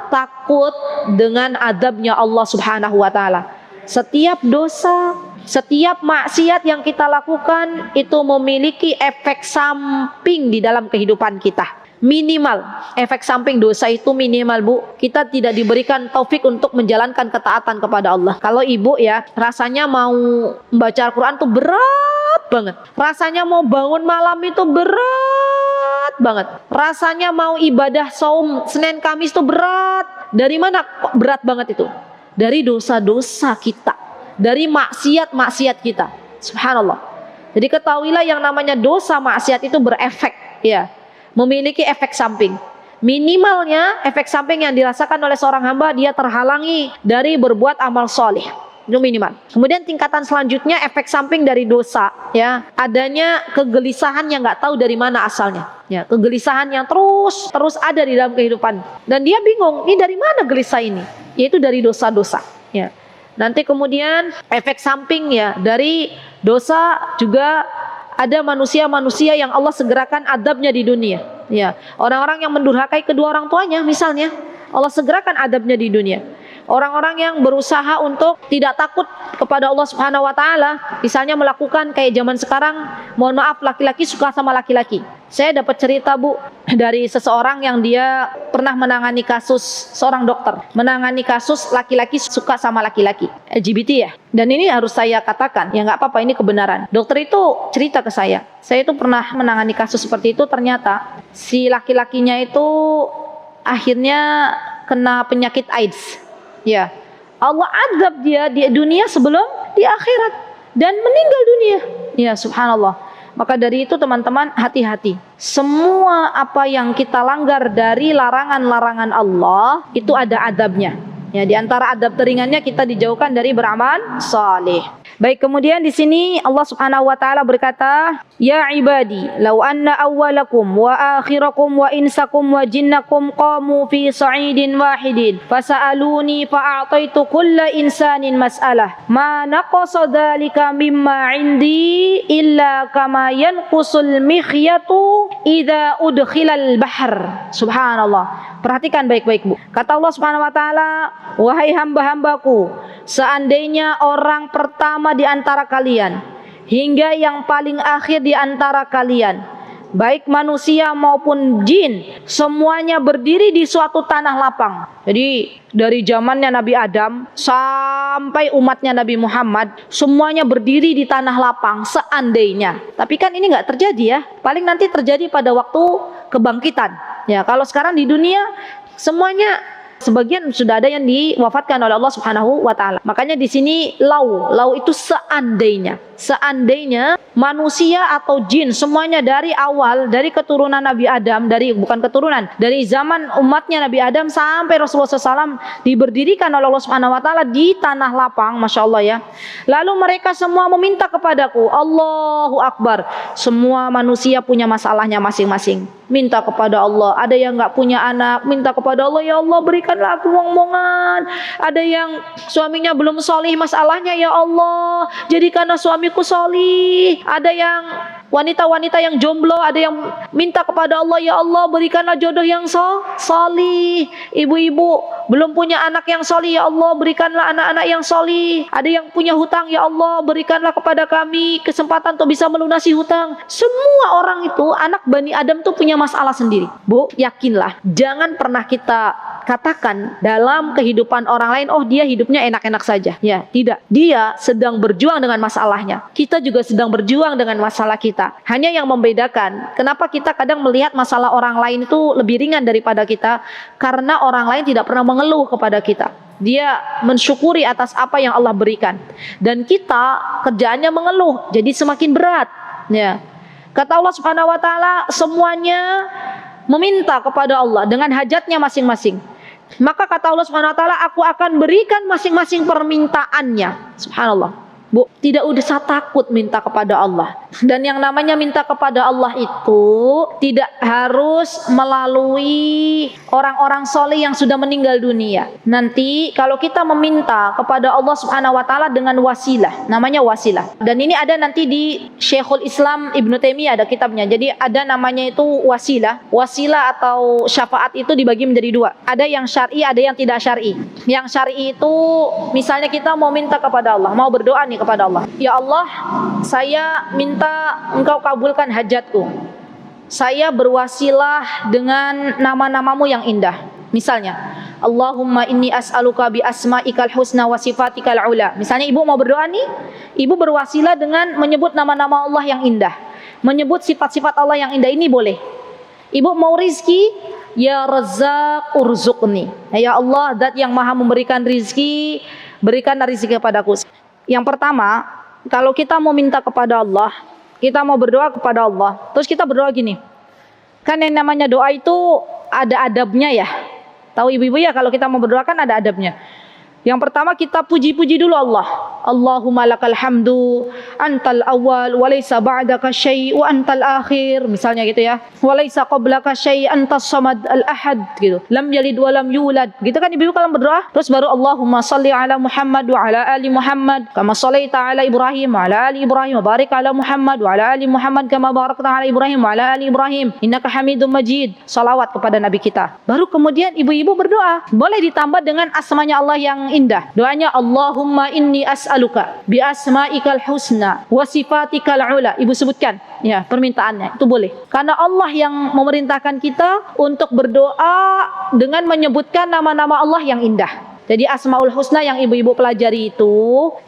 takut dengan azabnya Allah Subhanahu wa taala. Setiap dosa, setiap maksiat yang kita lakukan itu memiliki efek samping di dalam kehidupan kita. Minimal, efek samping dosa itu minimal, Bu. Kita tidak diberikan taufik untuk menjalankan ketaatan kepada Allah. Kalau ibu ya, rasanya mau membaca Al-Quran tuh berat banget. Rasanya mau bangun malam itu berat banget. Rasanya mau ibadah saum Senin Kamis tuh berat. Dari mana kok berat banget itu? Dari dosa-dosa kita, dari maksiat-maksiat kita. Subhanallah. Jadi ketahuilah yang namanya dosa maksiat itu berefek, ya, memiliki efek samping. Minimalnya efek samping yang dirasakan oleh seorang hamba, dia terhalangi dari berbuat amal soleh. Itu minimal. Kemudian tingkatan selanjutnya efek samping dari dosa, ya, adanya kegelisahan yang nggak tahu dari mana asalnya. Ya, kegelisahan yang terus ada di dalam kehidupan. Dan dia bingung, ini dari mana gelisah ini? Yaitu dari dosa-dosa. Ya. Nanti kemudian efek samping ya dari dosa juga ada manusia-manusia yang Allah segerakan adabnya di dunia. Ya, orang-orang yang mendurhakai kedua orang tuanya misalnya, Allah segerakan adabnya di dunia. Orang-orang yang berusaha untuk tidak takut kepada Allah Subhanahu wa taala, misalnya melakukan kayak zaman sekarang, mohon maaf, laki-laki suka sama laki-laki. Saya dapat cerita, Bu, dari seseorang yang dia pernah menangani kasus, seorang dokter menangani kasus laki-laki suka sama laki-laki, LGBT ya. Dan ini harus saya katakan, ya nggak apa-apa, ini kebenaran. Dokter itu cerita ke saya itu pernah menangani kasus seperti itu. Ternyata si laki-lakinya itu akhirnya kena penyakit AIDS. Ya, Allah azab dia di dunia sebelum di akhirat dan meninggal dunia. Ya, subhanallah. Maka dari itu teman-teman, hati-hati. Semua apa yang kita langgar dari larangan-larangan Allah itu ada adabnya. Ya, di antara adab teringannya kita dijauhkan dari beramal saleh. Baik, kemudian di sini Allah Subhanahu wa taala berkata, "Ya ibadi, law anna awwalakum wa akhirakum wa insakum wa jinnakum qamu fi sa'idin wahidin fasa'aluni fa'ataitu kulla insanin mas'alah ma naqasa dzalika mimma 'indi illa kama yanqusul mikhyatu idza udkhilal bahr." Subhanallah. Perhatikan baik-baik, Bu. Kata Allah Subhanahu wa taala, "Wahai hamba-hambaku, seandainya orang pertama di antara kalian hingga yang paling akhir di antara kalian, baik manusia maupun jin, semuanya berdiri di suatu tanah lapang." Jadi dari zamannya Nabi Adam sampai umatnya Nabi Muhammad, semuanya berdiri di tanah lapang seandainya. Tapi kan ini nggak terjadi ya. Paling nanti terjadi pada waktu kebangkitan. Ya, kalau sekarang di dunia semuanya sebagian sudah ada yang diwafatkan oleh Allah Subhanahu wa taala. Makanya di sini lau itu seandainya. Seandainya manusia atau jin semuanya dari awal, dari keturunan Nabi Adam, dari zaman umatnya Nabi Adam sampai Rasulullah SAW diberdirikan oleh Allah Subhanahu wa taala di tanah lapang, Masya Allah ya. Lalu mereka semua meminta kepadaku, Allahu Akbar. Semua manusia punya masalahnya masing-masing. Minta kepada Allah. Ada yang nggak punya anak, minta kepada Allah, ya Allah berikanlah aku momongan. Ada yang suaminya belum solih masalahnya, ya Allah jadikanlah suamiku solih. Ada yang wanita-wanita yang jomblo, ada yang minta kepada Allah, ya Allah berikanlah jodoh yang solih. Ibu-ibu belum punya anak yang solih, ya Allah berikanlah anak-anak yang solih. Ada yang punya hutang, ya Allah berikanlah kepada kami kesempatan untuk bisa melunasi hutang. Semua orang itu, anak Bani Adam tuh punya masalah sendiri. Bu, yakinlah, jangan pernah kita katakan dalam kehidupan orang lain, oh dia hidupnya enak-enak saja. Ya, tidak. Dia sedang berjuang dengan masalahnya. Kita juga sedang berjuang dengan masalah kita. Hanya yang membedakan, kenapa kita kadang melihat masalah orang lain itu lebih ringan daripada kita, karena orang lain tidak pernah mengeluh kepada kita. Dia mensyukuri atas apa yang Allah berikan. Dan kita kerjaannya mengeluh, jadi semakin berat. Ya. Kata Allah Subhanahu wa taala, semuanya meminta kepada Allah dengan hajatnya masing-masing. Maka kata Allah Subhanahu wa taala, aku akan berikan masing-masing permintaannya. Subhanallah. Bu, tidak usah takut minta kepada Allah. Dan yang namanya minta kepada Allah itu tidak harus melalui orang-orang soleh yang sudah meninggal dunia. Nanti kalau kita meminta kepada Allah Subhanahu wa taala dengan wasilah, namanya wasilah. Dan ini ada nanti di Syekhul Islam Ibnu Taimiyah ada kitabnya. Jadi ada namanya itu wasilah. Wasilah atau syafaat itu dibagi menjadi dua. Ada yang syar'i, ada yang tidak syar'i. Yang syar'i itu misalnya kita mau minta kepada Allah, mau berdoa nih kepada Allah. Ya Allah, saya minta Engkau kabulkan hajatku. Saya berwasilah dengan nama-namamu yang indah. Misalnya, Allahumma inni as'aluka bi asma'ikal husna wa sifatikal ula. Misalnya ibu mau berdoa nih, ibu berwasilah dengan menyebut nama-nama Allah yang indah, menyebut sifat-sifat Allah yang indah, ini boleh. Ibu mau rizki, ya Razzaq urzuqni. Ya Allah, Zat yang maha memberikan rizki, berikan rizki kepadaku. Yang pertama, kalau kita mau minta kepada Allah, kita mau berdoa kepada Allah, terus kita berdoa gini. Kan yang namanya doa itu ada adabnya ya. Tahu ibu-ibu ya, kalau kita mau berdoa kan ada adabnya. Yang pertama kita puji-puji dulu Allah. Allahumma lakal hamdu antal awal wa laysa ba'daka syai' wa antal akhir. Misalnya gitu ya. Wa laysa qablaka syai' antas samad al ahad gitu. Lam yalid wa lam yulad. Gitu kan ibu-ibu kalau berdoa. Terus baru Allahumma salli ala Muhammad wa ala ali Muhammad kama shallaita ala Ibrahim wa ala ali Ibrahim wa barik ala Muhammad wa ala ali Muhammad kama barakta ala Ibrahim wa ala ali Ibrahim innaka Hamidum Majid. Salawat kepada nabi kita. Baru kemudian ibu-ibu berdoa. Boleh ditambah dengan asmanya Allah yang indah. Doanya Allahumma inni as'aluka bi asma'ikal husna wa sifatikal ula. Ibu sebutkan ya permintaannya, itu boleh. Karena Allah yang memerintahkan kita untuk berdoa dengan menyebutkan nama-nama Allah yang indah. Jadi Asmaul Husna yang ibu-ibu pelajari itu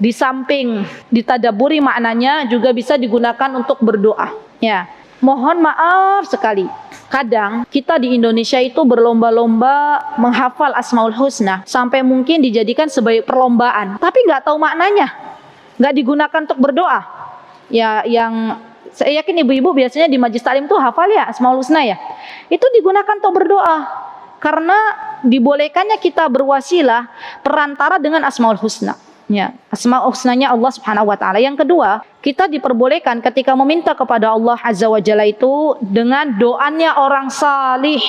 di samping ditadaburi maknanya juga bisa digunakan untuk berdoa. Ya, mohon maaf sekali. Kadang kita di Indonesia itu berlomba-lomba menghafal Asmaul Husna sampai mungkin dijadikan sebagai perlombaan, tapi nggak tahu maknanya, nggak digunakan untuk berdoa. Ya, yang saya yakin ibu-ibu biasanya di majlis taklim tuh hafal ya Asmaul Husna ya. Itu digunakan untuk berdoa karena dibolehkannya kita berwasilah perantara dengan Asmaul Husna. Ya, Asmaul Husnanya Allah Subhanahu wa taala. Yang kedua, kita diperbolehkan ketika meminta kepada Allah Azza wa Jalla itu dengan doanya orang salih.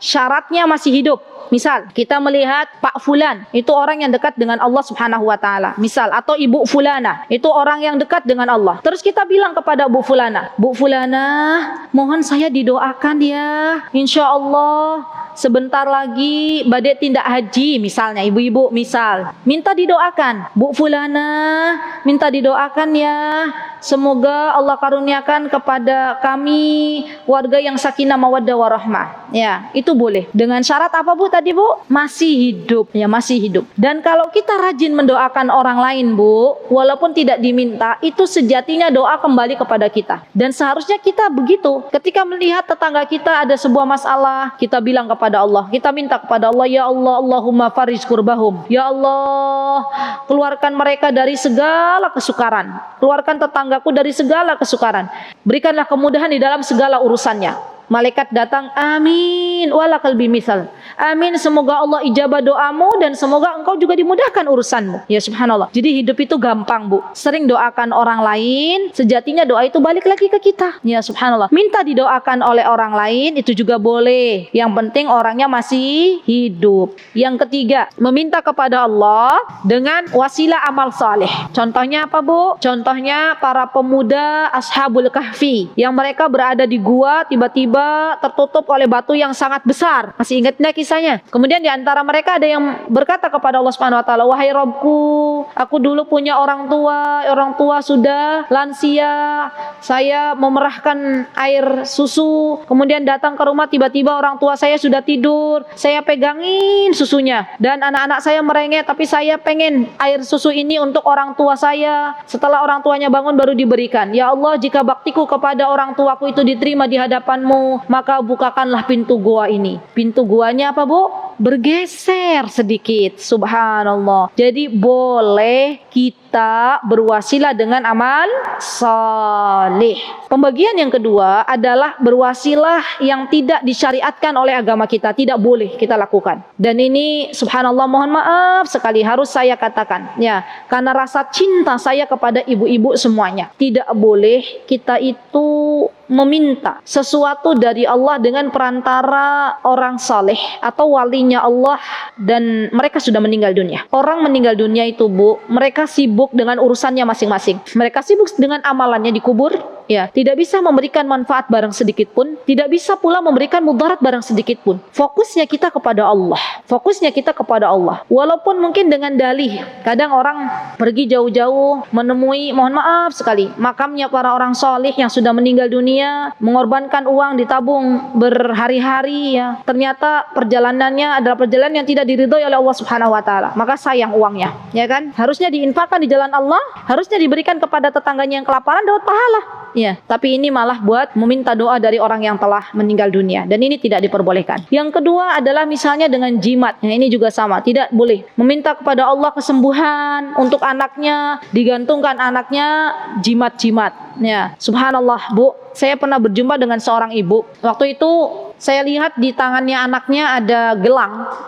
Syaratnya masih hidup. Misal, kita melihat Pak Fulan, itu orang yang dekat dengan Allah Subhanahu wa taala. Misal, atau Ibu Fulana, itu orang yang dekat dengan Allah. Terus kita bilang kepada Bu Fulana, Bu Fulana, mohon saya didoakan ya. Insya Allah sebentar lagi badai tindak haji, misalnya ibu-ibu misal. Minta didoakan, Bu Fulana, minta didoakan ya. Semoga Allah karuniakan kepada kami warga yang sakinah mawaddah warahmah. Ya, itu boleh. Dengan syarat apa Bu tadi Bu? Masih hidup. Ya, masih hidup. Dan kalau kita rajin mendoakan orang lain Bu, walaupun tidak diminta, itu sejatinya doa kembali kepada kita. Dan seharusnya kita begitu. Ketika melihat tetangga kita ada sebuah masalah, kita bilang kepada Allah. Kita minta kepada Allah, ya Allah, Allahumma farij kurbahum. Ya Allah, keluarkan mereka dari segala kesukaran. Keluarkan tetanggaku dari segala kesukaran. Berikanlah kemudahan di dalam segala urusannya. Malaikat datang, amin walakal bimisal. Amin, semoga Allah ijabah doamu dan semoga engkau juga dimudahkan urusanmu. Ya subhanallah. Jadi hidup itu gampang Bu. Sering doakan orang lain, sejatinya doa itu balik lagi ke kita. Ya subhanallah. Minta didoakan oleh orang lain itu juga boleh. Yang penting orangnya masih hidup. Yang ketiga, meminta kepada Allah dengan wasilah amal saleh. Contohnya apa Bu? Contohnya para pemuda Ashabul Kahfi yang mereka berada di gua, tiba-tiba tertutup oleh batu yang sangat besar. Masih ingat enggak kisahnya? Kemudian di antara mereka ada yang berkata kepada Allah Subhanahu wa taala, "Wahai Rabbku, aku dulu punya orang tua sudah lansia. Saya memerahkan air susu, kemudian datang ke rumah tiba-tiba orang tua saya sudah tidur. Saya pegangin susunya dan anak-anak saya merengek, tapi saya pengen air susu ini untuk orang tua saya. Setelah orang tuanya bangun baru diberikan. Ya Allah, jika baktiku kepada orang tuaku itu diterima di hadapanmu, kepadamu, maka bukakanlah pintu gua ini. Pintu guanya apa, Bu? Bergeser sedikit. Subhanallah. Jadi boleh kita berwasilah dengan amal salih. Pembagian yang kedua adalah berwasilah yang tidak disyariatkan oleh agama kita, tidak boleh kita lakukan. Dan ini subhanallah, mohon maaf sekali harus saya katakan ya, karena rasa cinta saya kepada ibu-ibu semuanya. Tidak boleh kita itu meminta sesuatu dari Allah dengan perantara orang saleh atau walinya Allah dan mereka sudah meninggal dunia. Orang meninggal dunia itu, Bu, mereka sibuk dengan urusannya masing-masing. Mereka sibuk dengan amalannya di kubur, ya, tidak bisa memberikan manfaat barang sedikit pun, tidak bisa pula memberikan mudarat barang sedikit pun. Fokusnya kita kepada Allah. Fokusnya kita kepada Allah. Walaupun mungkin dengan dalih, kadang orang pergi jauh-jauh menemui, mohon maaf sekali, makamnya para orang saleh yang sudah meninggal dunia, mengorbankan uang ditabung berhari-hari ya. Ternyata perjalanannya adalah perjalanan yang tidak diridhoi oleh Allah Subhanahu wa taala. Maka sayang uangnya, ya kan? Harusnya diinfakkan di jalan Allah, harusnya diberikan kepada tetangganya yang kelaparan, dapat pahala. Ya, tapi ini malah buat meminta doa dari orang yang telah meninggal dunia, dan ini tidak diperbolehkan. Yang kedua adalah misalnya dengan jimat. Nah, ini juga sama, tidak boleh meminta kepada Allah kesembuhan untuk anaknya, digantungkan anaknya jimat-jimat. Ya, subhanallah, Bu, saya pernah berjumpa dengan seorang ibu. Waktu itu saya lihat di tangannya anaknya ada gelang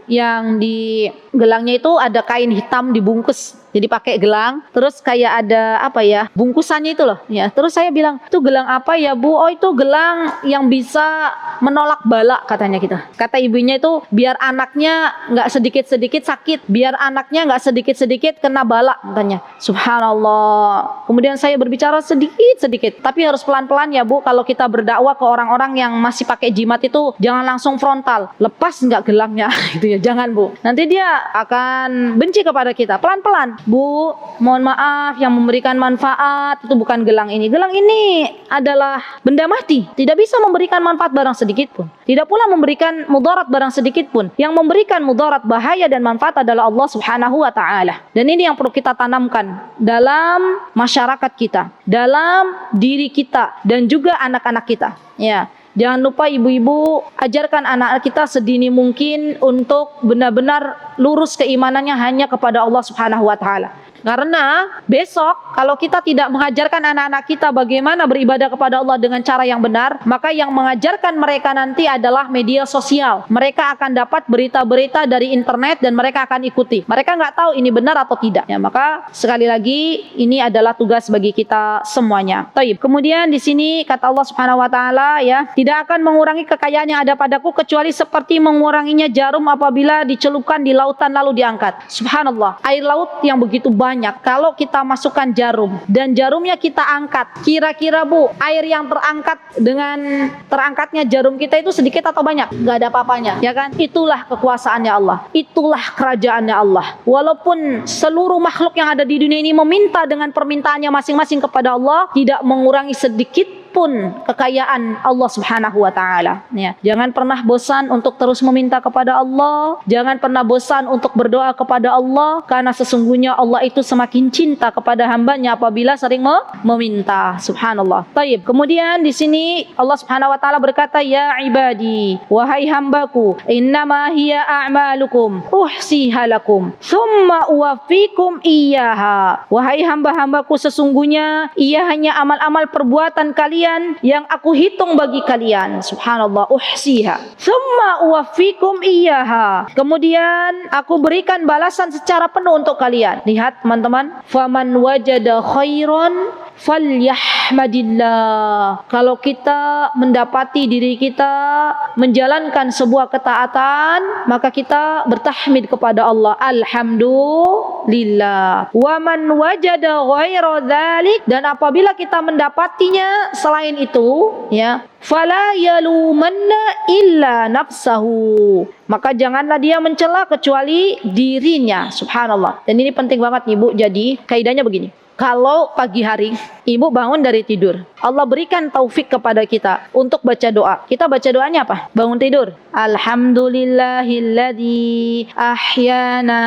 yang di gelangnya itu ada kain hitam dibungkus. Jadi pakai gelang, terus kayak ada apa ya, bungkusannya itu loh ya. Terus saya bilang, itu gelang apa ya, Bu? Oh, itu gelang yang bisa menolak bala katanya gitu. Kata ibunya itu biar anaknya nggak sedikit-sedikit sakit, biar anaknya nggak sedikit-sedikit kena bala katanya. Subhanallah. Kemudian saya berbicara sedikit-sedikit, tapi harus pelan-pelan ya, Bu. Kalau kita berdakwah ke orang-orang yang masih pakai jimat itu, jangan langsung frontal. Lepas nggak gelangnya gitu ya, jangan, Bu. Nanti dia akan benci kepada kita. Pelan-pelan. Bu, mohon maaf, yang memberikan manfaat itu bukan gelang ini. Gelang ini adalah benda mati, tidak bisa memberikan manfaat barang sedikit pun, tidak pula memberikan mudarat barang sedikit pun. Yang memberikan mudarat, bahaya dan manfaat adalah Allah Subhanahu wa taala. Dan ini yang perlu kita tanamkan dalam masyarakat kita, dalam diri kita, dan juga anak-anak kita. Ya, jangan lupa ibu-ibu, ajarkan anak kita sedini mungkin untuk benar-benar lurus keimanannya hanya kepada Allah Subhanahu wa taala. Karena besok kalau kita tidak mengajarkan anak-anak kita bagaimana beribadah kepada Allah dengan cara yang benar, maka yang mengajarkan mereka nanti adalah media sosial. Mereka akan dapat berita-berita dari internet dan mereka akan ikuti. Mereka nggak tahu ini benar atau tidak. Ya, maka sekali lagi ini adalah tugas bagi kita semuanya. Taib. Kemudian di sini kata Allah Subhanahu wa taala ya, tidak akan mengurangi kekayaan yang ada padaku kecuali seperti menguranginya jarum apabila dicelupkan di lautan lalu diangkat. Subhanallah. Air laut yang begitu banyak, kalau kita masukkan jarum dan jarumnya kita angkat, kira-kira, Bu, air yang terangkat dengan terangkatnya jarum kita itu sedikit atau banyak? Gak ada apa-apanya, ya kan? Itulah kekuasaannya Allah, itulah kerajaannya Allah. Walaupun seluruh makhluk yang ada di dunia ini meminta dengan permintaannya masing-masing kepada Allah, tidak mengurangi sedikit pun kekayaan Allah Subhanahu wa taala. Ya, jangan pernah bosan untuk terus meminta kepada Allah, jangan pernah bosan untuk berdoa kepada Allah, karena sesungguhnya Allah itu semakin cinta kepada hambanya apabila sering meminta. Subhanallah. Taib. Kemudian di sini Allah Subhanahu wa taala berkata, ya ibadi, wahai hambaku, innama hiya a'malukum uhsiha lakum thumma uwaffikum iyyaha. Wahai hamba-hambaku, sesungguhnya ia hanya amal-amal perbuatan kalian yang aku hitung bagi kalian. Subhanallah. Uhsiha thumma uwaffikum iyyaha. Kemudian aku berikan balasan secara penuh untuk kalian. Lihat teman-teman, faman wajada khairan falyahmadillah. Kalau kita mendapati diri kita menjalankan sebuah ketaatan, maka kita bertahmid kepada Allah, alhamdulillah. Wa man wajada ghaira dzalik, dan apabila kita mendapatinya selain itu, ya, fala yalumanna illa nafsahu, maka janganlah dia mencela kecuali dirinya. Subhanallah. Dan ini penting banget nih, Bu. Jadi kaidahnya begini, kalau pagi hari ibu bangun dari tidur, Allah berikan taufik kepada kita untuk baca doa. Kita baca doanya apa? Bangun tidur, alhamdulillahilladzi ahyana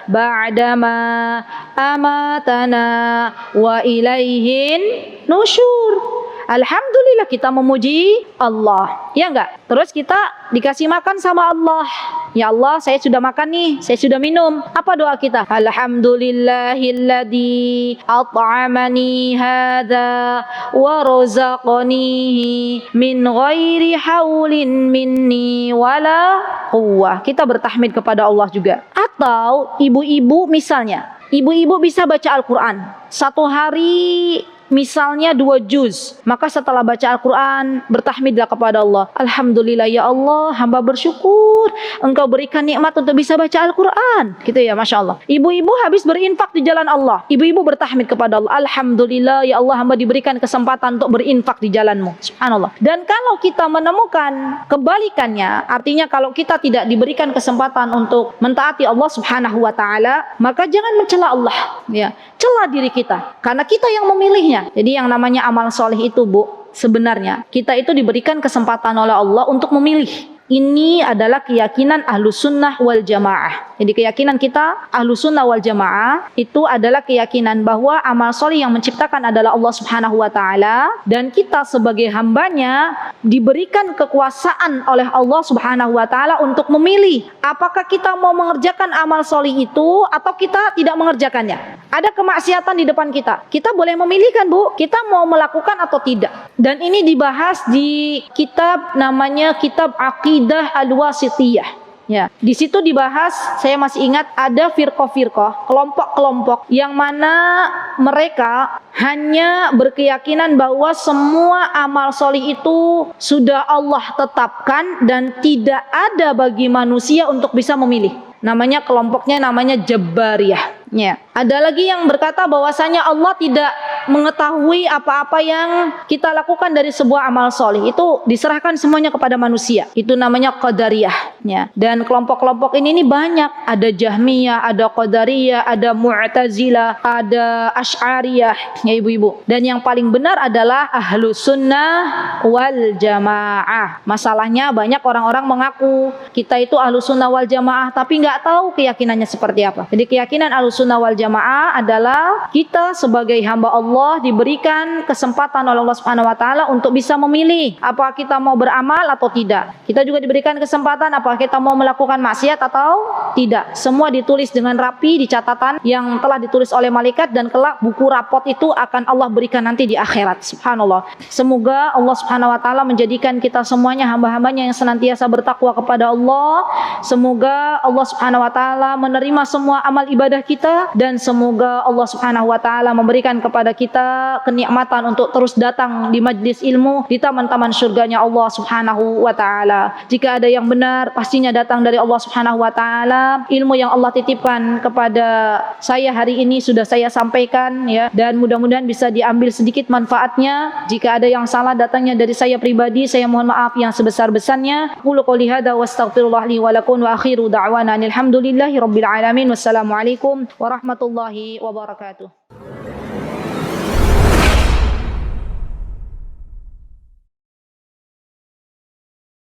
ba'dama amatana wa ilaihin nusyur. alhamdulillah kita memuji Allah. Ya enggak? Terus kita dikasih makan sama Allah. Ya Allah, saya sudah makan nih, saya sudah minum. Apa doa kita? Alhamdulillahilladzi at'amani hadza wa razaqanihi min ghairi haulin minni wala quwwah. Kita bertahmid kepada Allah juga. Atau ibu-ibu misalnya, ibu-ibu bisa baca Al-Quran satu hari misalnya 2 juz, maka setelah baca Al-Quran bertahmidlah kepada Allah. Alhamdulillah ya Allah, hamba bersyukur Engkau berikan nikmat untuk bisa baca Al-Quran. Gitu ya, Masya Allah. Ibu-ibu habis berinfak di jalan Allah, ibu-ibu bertahmid kepada Allah. Alhamdulillah ya Allah, hamba diberikan kesempatan untuk berinfak di jalanmu. Subhanallah. Dan kalau kita menemukan kebalikannya, artinya kalau kita tidak diberikan kesempatan untuk mentaati Allah Subhanahu wa ta'ala, maka jangan mencela Allah, ya. Cela diri kita, karena kita yang memilihnya. Jadi yang namanya amal soleh itu, Bu, sebenarnya kita itu diberikan kesempatan oleh Allah untuk memilih. Ini adalah keyakinan Ahlus Sunnah wal Jamaah. Jadi keyakinan kita Ahlus Sunnah wal Jamaah itu adalah keyakinan bahwa amal soleh yang menciptakan adalah Allah Subhanahu wa ta'ala, dan kita sebagai hambanya diberikan kekuasaan oleh Allah Subhanahu wa ta'ala untuk memilih apakah kita mau mengerjakan amal soleh itu atau kita tidak mengerjakannya. Ada kemaksiatan di depan kita, kita boleh memilihkan, Bu, kita mau melakukan atau tidak. Dan ini dibahas di kitab namanya Kitab Aqidah Al-Wasithiyah. Ya, di situ dibahas, saya masih ingat ada firqah-firqah, kelompok-kelompok yang mana mereka hanya berkeyakinan bahwa semua amal solih itu sudah Allah tetapkan dan tidak ada bagi manusia untuk bisa memilih. Namanya kelompoknya namanya Jabariyah. Ya. Ada lagi yang berkata bahwasanya Allah tidak mengetahui apa-apa yang kita lakukan dari sebuah amal soleh. Itu diserahkan semuanya kepada manusia. Itu namanya Qadariyah. Ya. Dan kelompok-kelompok ini banyak. Ada Jahmiyah, ada Qadariyah, ada Mu'tazilah, ada Asy'ariyah, ya ibu-ibu. Dan yang paling benar adalah Ahlus Sunnah wal Jamaah. Masalahnya banyak orang-orang mengaku kita itu Ahlus Sunnah wal Jamaah, tapi nggak tahu keyakinannya seperti apa. Jadi keyakinan Ahlus Sunnah wal Jamaah adalah kita sebagai hamba Allah diberikan kesempatan oleh Allah Subhanahu wa taala untuk bisa memilih apakah kita mau beramal atau tidak. Kita juga diberikan kesempatan apakah kita mau melakukan maksiat atau tidak. Semua ditulis dengan rapi di catatan yang telah ditulis oleh malaikat, dan kelak buku rapot itu akan Allah berikan nanti di akhirat. Subhanallah. Semoga Allah Subhanahu wa taala menjadikan kita semuanya hamba-hambanya yang senantiasa bertakwa kepada Allah. Semoga Allah Subhanahu wa taala menerima semua amal ibadah kita, dan semoga Allah Subhanahu wa taala memberikan kepada kita kenikmatan untuk terus datang di majlis ilmu di taman-taman surganya Allah Subhanahu wa taala. Jika ada yang benar, pastinya datang dari Allah Subhanahu wa taala. Ilmu yang Allah titipkan kepada saya hari ini sudah saya sampaikan, ya, dan mudah-mudahan bisa diambil sedikit manfaatnya. Jika ada yang salah datangnya dari saya pribadi, saya mohon maaf yang sebesar-besarnya. Qulu qouli hadza wastaghfirullah li wa lakum wa akhiru da'wana alhamdulillahi rabbil alamin. Wassalamualaikum warahmatullahi wabarakatuh.